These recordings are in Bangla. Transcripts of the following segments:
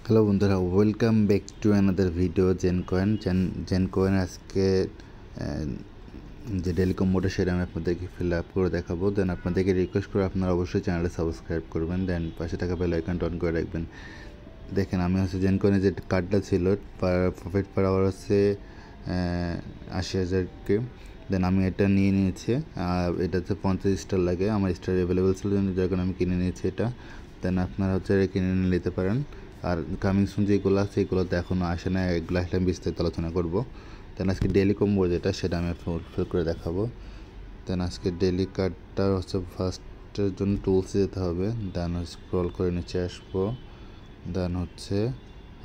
হ্যালো বন্ধুরা, welcome back to another video জেনকয়েন আজকে যে ডেলি কম্বোটা সেটা আমি আপনাদেরকে ফিল আপ করে দেখাবো। দেন আপনাদেরকে রিকোয়েস্ট করে আপনারা অবশ্যই চ্যানেলটা সাবস্ক্রাইব করবেন, দেন পাশে থাকা বেল আইকনটা অন করে রাখবেন। দেখেন, আমি হচ্ছে জেনকয়েনের যে কার্ডটা ছিল প্রফিট পার আওয়ার হচ্ছে 80,000 দেন আমি এটা নিয়ে নিয়েছি। এটাতে 50 স্টার লাগে, আমার স্টার অ্যাভেলেবেল ছিল যখন আমি কিনে নিয়েছি এটা। দেন আপনারা হচ্ছে কিনে নিতে পারেন। আর কামিং সুন যেগুলো আছে এগুলোতে এখনও আসে না, এগুলো আসলে আমি বিস্তারিত আলোচনা করবো। দেন আজকে ডেলি কম্বো যেটা সেটা আমি ফুলফিল করে দেখাবো। দেন আজকে ডেলি কার্ডটা হচ্ছে ফার্স্টের জন্য টুলসে যেতে হবে, দেন স্ক্রল করে নিচে আসবো। দেন হচ্ছে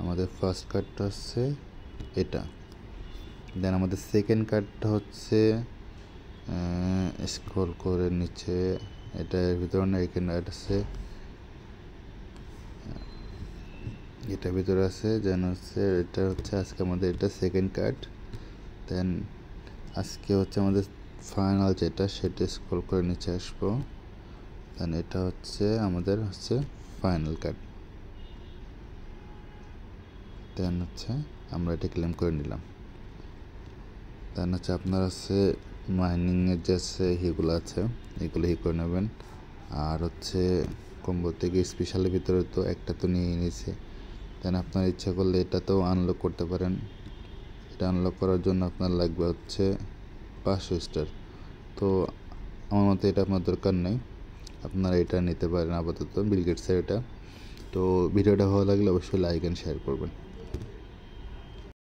আমাদের ফার্স্ট কার্ডটা হচ্ছে এটা। দেন আমাদের সেকেন্ড কার্ডটা হচ্ছে স্ক্রল করে নিচে, এটার ভিতরে না এখানে আছে, এটার ভিতরে আছে। দেন হচ্ছে এটা হচ্ছে আজকে আমাদের এটা সেকেন্ড কার্ড। দেন আজকে হচ্ছে আমাদের ফাইনাল যেটা সেটা স্ক্রল করে নিচে আসবো। দেন এটা হচ্ছে আমাদের হচ্ছে ফাইনাল কার্ড। দেন হচ্ছে আমরা এটা ক্লেম করে নিলাম। দেন হচ্ছে আপনার হচ্ছে মাইনিংয়ের যে হিগুলো আছে এগুলো করে নেবেন। আর হচ্ছে কম্বো থেকে স্পেশালের ভিতরে তো একটা তো নিয়ে নিয়েছে। দেন আপনার ইচ্ছা করলে এটাতেও আনলক করতে পারেন। এটা আনলক করার জন্য আপনার লাগবে হচ্ছে 500 স্টার। তো আমার মতে এটা আপনার দরকার নেই, আপনারা এটা নিতে পারেন আপাতত, বিল গেটসের এটা। তো ভিডিওটা ভালো লাগলে অবশ্যই লাইক অ্যান্ড শেয়ার করবেন।